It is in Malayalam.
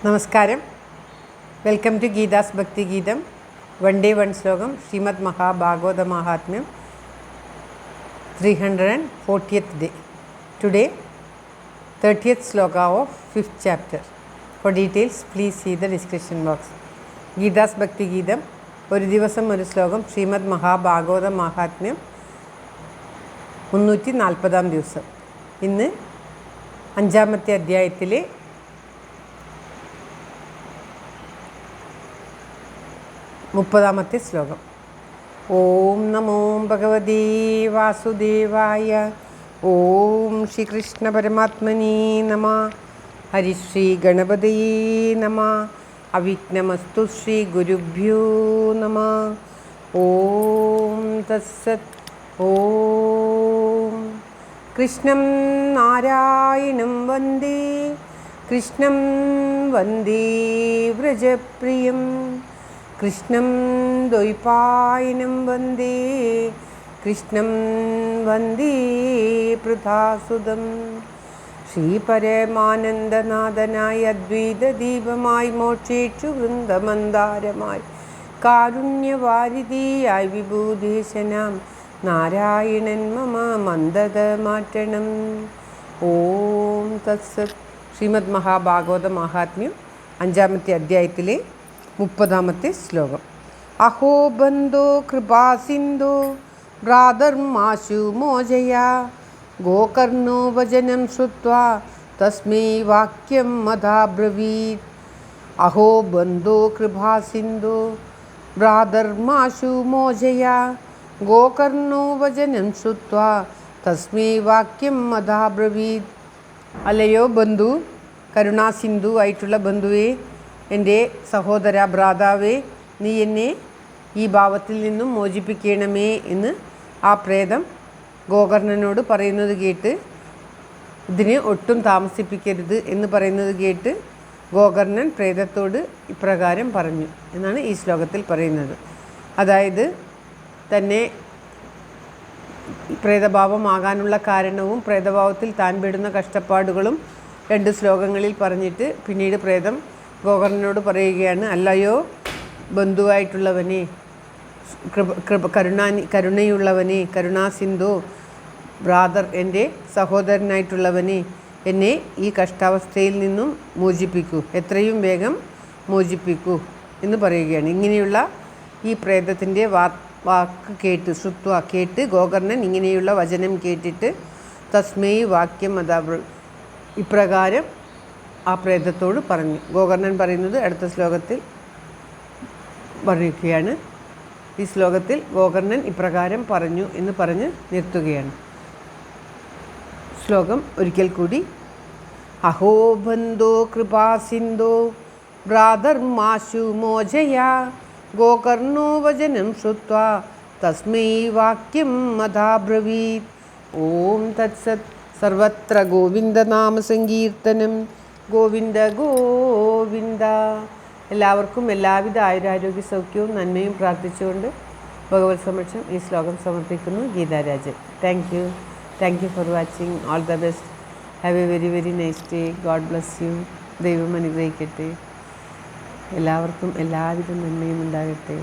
നമസ്കാരം. വെൽക്കം ടു ഗീതാസ് ഭക്തി ഗീതം. വൺ ഡേ വൺ ശ്ലോകം. ശ്രീമദ് മഹാഭാഗവത മഹാത്മ്യം 340th day. Today 30th sloka of 5th chapter. For details please see the description box. Geetha's ഭക്തി ഗീതം ഒരു ദിവസം ഒരു ശ്ലോകം. ശ്രീമദ് മഹാഭാഗവത മഹാത്മ്യം 340 ദിവസം. ഇന്ന് 5ാമത്തെ അധ്യായത്തിലെ 30ാമത്തെ ശ്ലോകം. ഓം നമോ ഭഗവതേ വാസുദേവായ. ഓം ശ്രീകൃഷ്ണ പരമാത്മനേ നമഃ. ഹരിശ്രീ ഗണപതയേ നമഃ. അവിഘ്നമസ്തു ശ്രീ ഗുരുഭ്യോ നമഃ. ഓം തത്സത്. ഓം കൃഷ്ണം നാരായണം വന്ദേ. കൃഷ്ണം വന്ദേ വ്രജപ്രിയം. കൃഷ്ണം ദ്വൈപായനം വന്ദേ. കൃഷ്ണം വന്ദേ പൃഥാസുതം. ശ്രീപരമാനന്ദനാഥനായി അദ്വൈതദീപമായി മോക്ഷേക്ഷു വൃന്ദമന്ദാരമായി കാരുണ്യവാരിധിയായി വിഭൂദേശനാം നാരായണൻ മമ മന്ദത മാറ്റണം. ഓം തത്സത്. ശ്രീമദ് മഹാഭാഗവത മഹാത്മ്യം 5ാമത്തെ അധ്യായത്തിലെ 30ാമത്തെ ശ്ലോകം. അഹോ ബന്ധോ കൃപാസിന്ധോ ഭ്രാതർമാശു മോചയ. ഗോകർണോ വചനം ശ്രുത്വാ തസ്മൈ വാക്യം മദാബ്രവീത്. അഹോ ബന്ധോ കൃപാസിന്ധോ ഭ്രാതർമാശു മോചയ. ഗോകർണോ വചനം ശ്രുത്വാ തസ്മൈ വാക്യം മദാബ്രവീത്. അല്ലയോ ബന്ധു, കരുണാസിന്ധു ആയിട്ടുള്ള ബന്ധുവേ, എൻ്റെ സഹോദര ഭ്രാതാവേ, നീ എന്നെ ഈ ഭാവത്തിൽ നിന്നും മോചിപ്പിക്കണമേ എന്ന് ആ പ്രേതം ഗോകർണനോട് പറയുന്നത് കേട്ട്, ഇതിനെ ഒട്ടും താമസിപ്പിക്കരുത് എന്ന് പറയുന്നത് കേട്ട് ഗോകർണൻ പ്രേതത്തോട് ഇപ്രകാരം പറഞ്ഞു എന്നാണ് ഈ ശ്ലോകത്തിൽ പറയുന്നത്. അതായത് തന്നെ പ്രേതഭാവമാകാനുള്ള കാരണവും പ്രേതഭാവത്തിൽ താൻ പെടുന്ന കഷ്ടപ്പാടുകളും 2 ശ്ലോകങ്ങളിൽ പറഞ്ഞിട്ട് പിന്നീട് പ്രേതം ഗോകർണനോട് പറയുകയാണ്, അല്ലയോ ബന്ധുവായിട്ടുള്ളവനെ, കരുണയുള്ളവനെ, കരുണാസിന്ധു, ബ്രാദർ, എൻ്റെ സഹോദരനായിട്ടുള്ളവനെ, എന്നെ ഈ കഷ്ടാവസ്ഥയിൽ നിന്നും മോചിപ്പിക്കൂ, എത്രയും വേഗം മോചിപ്പിക്കൂ എന്ന് പറയുകയാണ്. ഇങ്ങനെയുള്ള ഈ പ്രേതത്തിൻ്റെ വാക്ക് കേട്ട്, ശ്രുത്വ കേട്ട്, ഗോകർണൻ ഇങ്ങനെയുള്ള വചനം കേട്ടിട്ട് തസ്മൈ വാക്യം ഇപ്രകാരം ആ പ്രേതത്തോട് പറഞ്ഞു. ഗോകർണൻ പറയുന്നത് അടുത്ത ശ്ലോകത്തിൽ പറയുകയാണ്. ഈ ശ്ലോകത്തിൽ ഗോകർണൻ ഇപ്രകാരം പറഞ്ഞു എന്ന് പറഞ്ഞ് നിർത്തുകയാണ്. ശ്ലോകം ഒരിക്കൽ കൂടി. അഹോ ബന്ധോ കൃപാസിന്ധോ ഭ്രാതർമാശു മോചയ. ഗോകർണോ വചനം ശ്രുത്വാ തസ്മൈ വാക്യം മദാബ്രവീത്. ഓം തത്സത്. സർവത്ര ഗോവിന്ദനാമ സങ്കീർത്തനം. ഗോവിന്ദ ഗോവിന്ദ. എല്ലാവർക്കും എല്ലാവിധ ആയുരാരോഗ്യ സൗഖ്യവും നന്മയും പ്രാർത്ഥിച്ചുകൊണ്ട് ഭഗവത് സമക്ഷം ഈ ശ്ലോകം സമർപ്പിക്കുന്നു. Geetha Rajan. Thank you for watching. All the best. Have A very very nice day. God bless you. ദൈവം അനുഗ്രഹിക്കട്ടെ. എല്ലാവർക്കും എല്ലാവിധ നന്മയും ഉണ്ടാകട്ടെ.